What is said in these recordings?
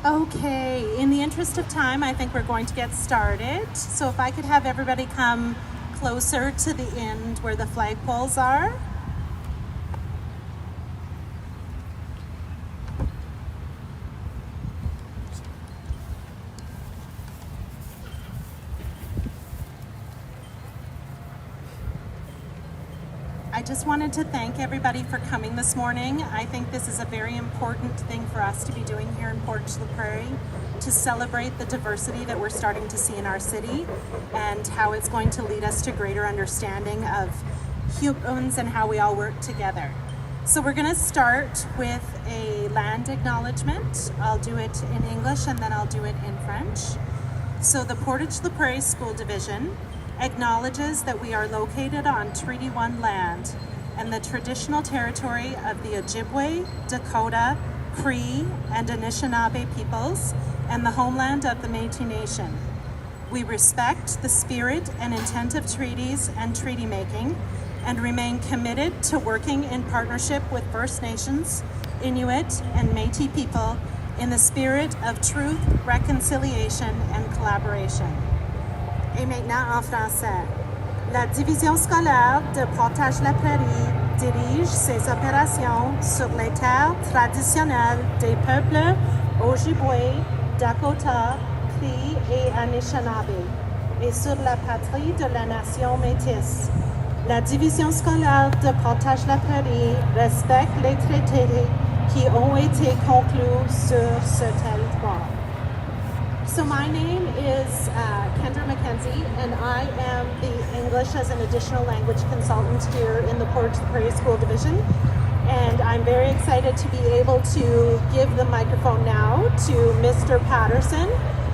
Okay, in the interest of time, I think we're going to get started. So if I could have everybody come closer to the end where the flagpoles are. I just wanted to thank everybody for coming this morning. I think this is a very important thing for us to be doing here in Portage la Prairie, to celebrate the diversity that we're starting to see in our city and how it's going to lead us to greater understanding of humans and how we all work together. So we're going to start with a land acknowledgement. I'll do it in English and then I'll do it in French. So the Portage la Prairie School Division acknowledges that we are located on Treaty 1 land and the traditional territory of the Ojibwe, Dakota, Cree, and Anishinaabe peoples, and the homeland of the Métis Nation. We respect the spirit and intent of treaties and treaty making, and remain committed to working in partnership with First Nations, Inuit, and Métis people in the spirit of truth, reconciliation, and collaboration. Et maintenant en français. La division scolaire de Portage-la-Prairie dirige ses opérations sur les terres traditionnelles des peuples Ojibwe, Dakota, Cree et Anishinaabe, et sur la patrie de la nation métisse. La division scolaire de Portage-la-Prairie respecte les traités qui ont été conclus sur ce territoire. So my name is Kendra McKenzie, and I am the English as an additional language consultant here in the Portage la Prairie School Division. And I'm very excited to be able to give the microphone now to Mr. Patterson,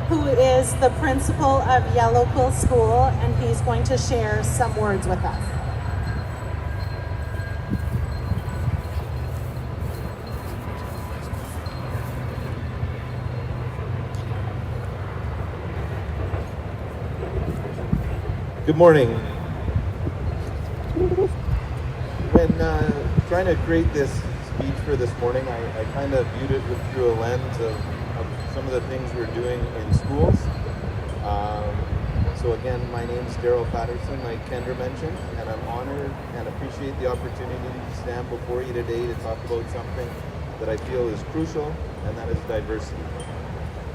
who is the principal of Yellow Quill School, and he's going to share some words with us. Good morning. When trying to create this speech for this morning, I kind of viewed it through a lens of some of the things we're doing in schools. So again, my name is Daryl Patterson, like Kendra mentioned, and I'm honored and appreciate the opportunity to stand before you today to talk about something that I feel is crucial, and that is diversity.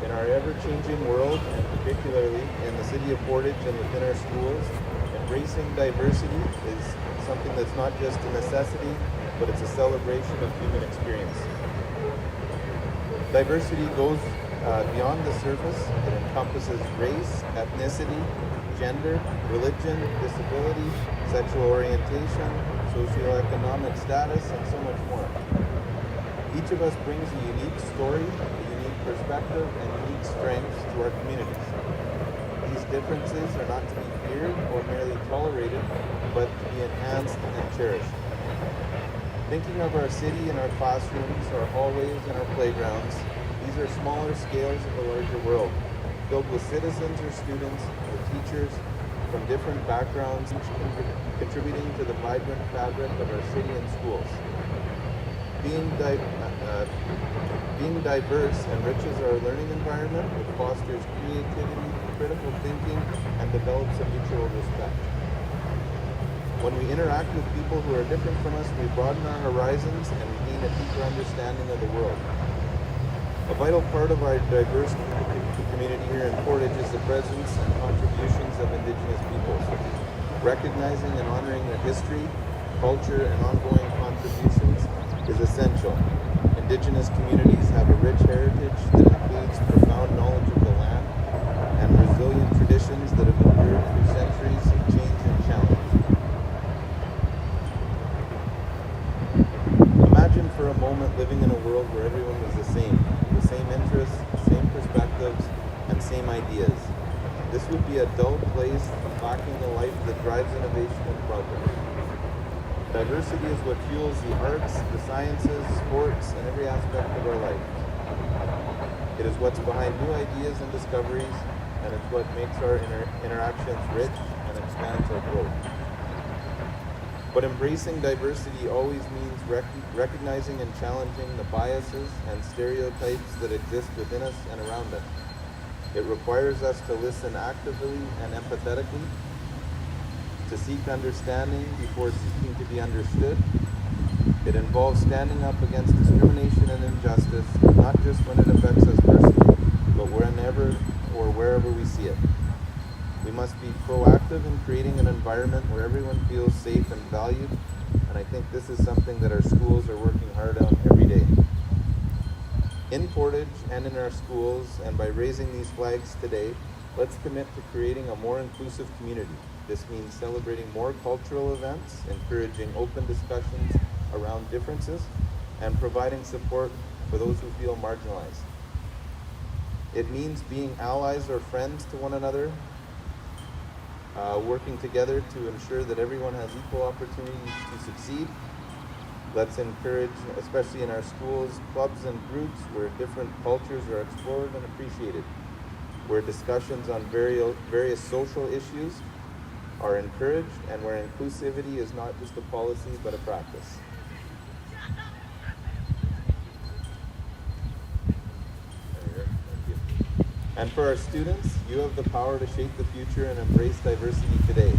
In our ever-changing world, and particularly in the city of Portage and within our schools, embracing diversity is something that's not just a necessity, but it's a celebration of human experience. Diversity goes beyond the surface. It encompasses race, ethnicity, gender, religion, disability, sexual orientation, socioeconomic status, and so much more. Each of us brings a unique story, a unique perspective, and unique strengths to our communities. These differences are not to be feared or merely tolerated, but to be enhanced and cherished. Thinking of our city and our classrooms, our hallways and our playgrounds, these are smaller scales of a larger world, filled with citizens or students or teachers from different backgrounds, each contributing to the vibrant fabric of our city and schools. Being diverse enriches our learning environment, which fosters creativity, critical thinking, and develops a mutual respect. When we interact with people who are different from us, we broaden our horizons and we gain a deeper understanding of the world. A vital part of our diverse community here in Portage is the presence and contributions of Indigenous peoples. Recognizing and honoring their history, culture, and ongoing contributions is essential. Indigenous communities have a rich heritage that includes profound knowledge of the land and resilient traditions that have endured through centuries of change and challenge. Imagine for a moment living in a world where everyone was the same interests, same perspectives, and same ideas. This would be a dull place, lacking the life that drives innovation and progress. Diversity is what fuels the arts, the sciences, sports, and every aspect of our life. It is what's behind new ideas and discoveries, and it's what makes our interactions rich and expands our growth. But embracing diversity always means recognizing and challenging the biases and stereotypes that exist within us and around us. It requires us to listen actively and empathetically, to seek understanding before seeking to be understood. It involves standing up against discrimination and injustice, not just when it affects us personally, but whenever or wherever we see it. We must be proactive in creating an environment where everyone feels safe and valued, and I think this is something that our schools are working hard on every day. In Portage and in our schools, and by raising these flags today, let's commit to creating a more inclusive community. This means celebrating more cultural events, encouraging open discussions around differences, and providing support for those who feel marginalized. It means being allies or friends to one another, working together to ensure that everyone has equal opportunities to succeed. Let's encourage, especially in our schools, clubs and groups where different cultures are explored and appreciated, where discussions on various social issues are encouraged, and where inclusivity is not just a policy but a practice. And for our students, you have the power to shape the future and embrace diversity today.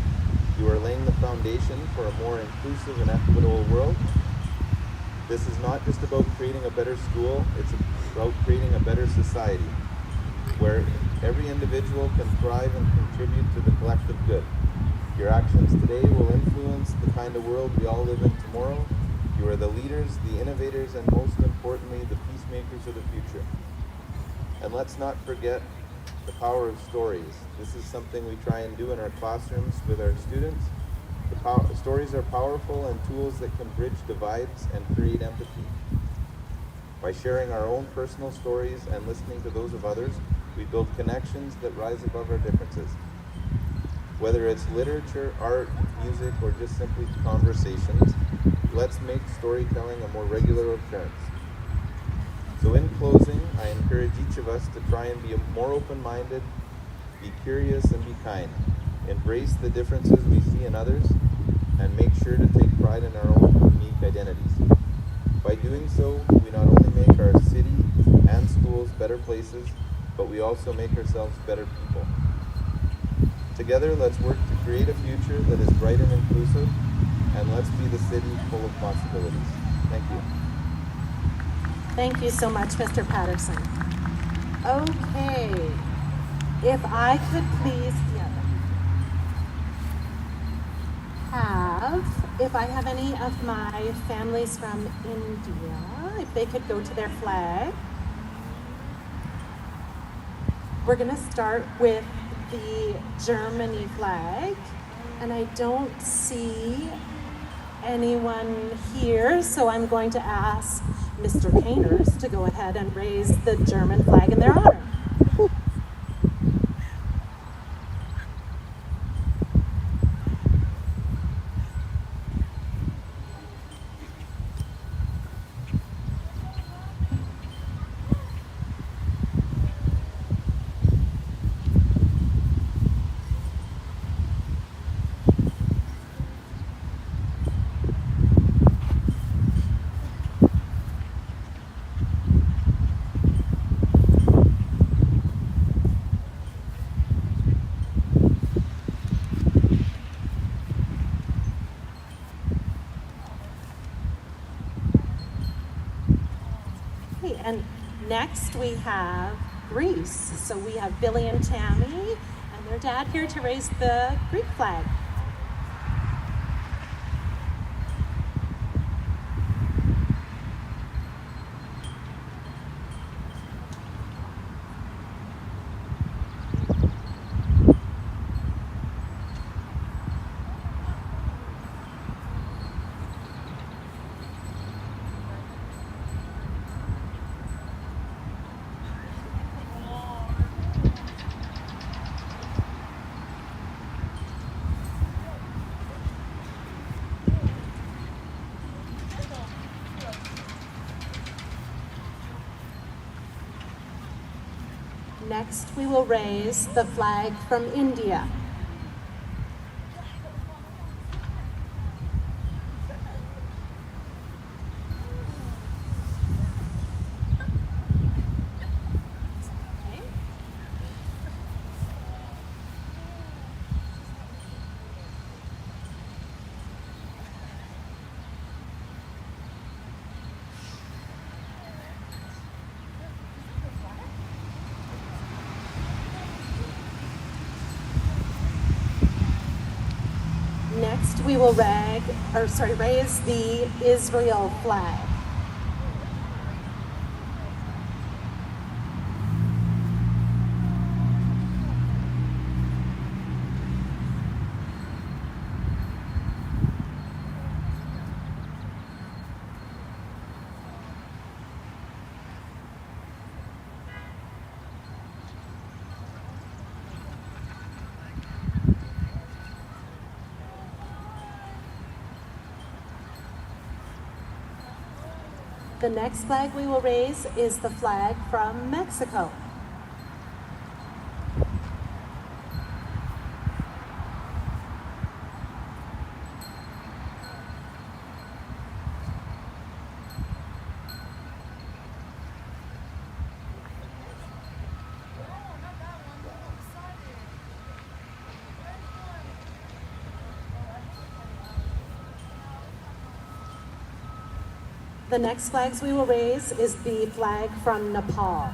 You are laying the foundation for a more inclusive and equitable world. This is not just about creating a better school, it's about creating a better society, where every individual can thrive and contribute to the collective good. Your actions today will influence the kind of world we all live in tomorrow. You are the leaders, the innovators, and most importantly, the peacemakers of the future. And let's not forget the power of stories. This is something we try and do in our classrooms with our students. Stories are powerful and tools that can bridge divides and create empathy. By sharing our own personal stories and listening to those of others, we build connections that rise above our differences. Whether it's literature, art, music, or just simply conversations, let's make storytelling a more regular occurrence. So in closing, I encourage each of us to try and be more open-minded, be curious and be kind. Embrace the differences we see in others, and make sure to take pride in our own unique identities. By doing so, we not only make our city and schools better places, but we also make ourselves better people. Together, let's work to create a future that is bright and inclusive, and let's be the city full of possibilities. Thank you. Thank you so much, Mr. Patterson. Okay, if I could please if I have any of my families from India, if they could go to their flag. We're gonna start with the Germany flag, and I don't see anyone here, so I'm going to ask Mr. Painters to go ahead and raise the German flag in their honor. And next we have Greece. So we have Billy and Tammy and their dad here to raise the Greek flag. Next, we will raise the flag from India. Next, we will raise the Israel flag. The next flag we will raise is the flag from Mexico. The next flags we will raise is the flag from Nepal.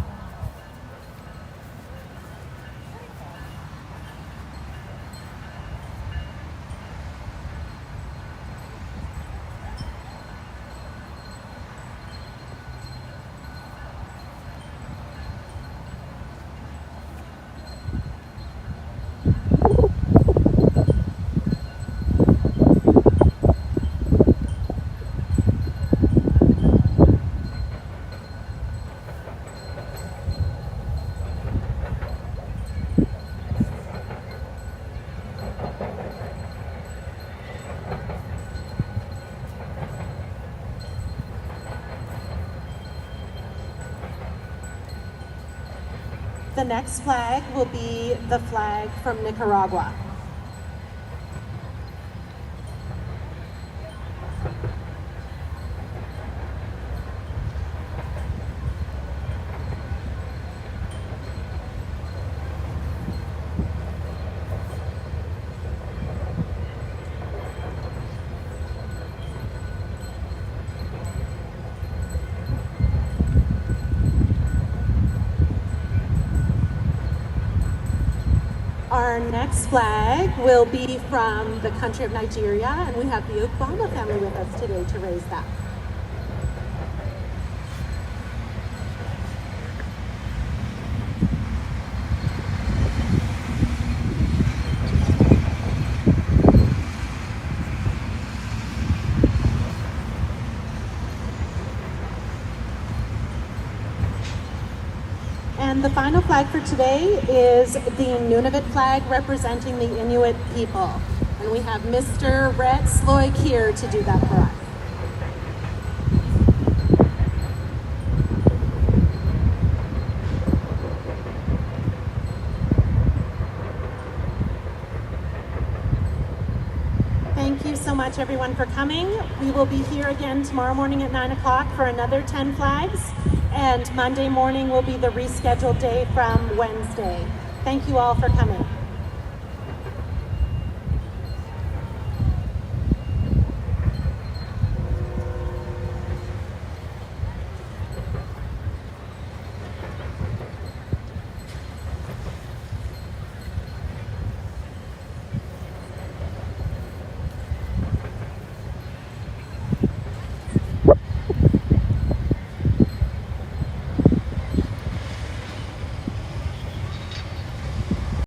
The next flag will be the flag from Nicaragua. Our next flag will be from the country of Nigeria, and we have the Obama family with us today to raise that. And the final flag for today is the Nunavut flag representing the Inuit people. And we have Mr. Rhett Sloik here to do that for us. Thank you so much, everyone, for coming. We will be here again tomorrow morning at 9 o'clock for another 10 flags. And Monday morning will be the rescheduled day from Wednesday. Thank you all for coming.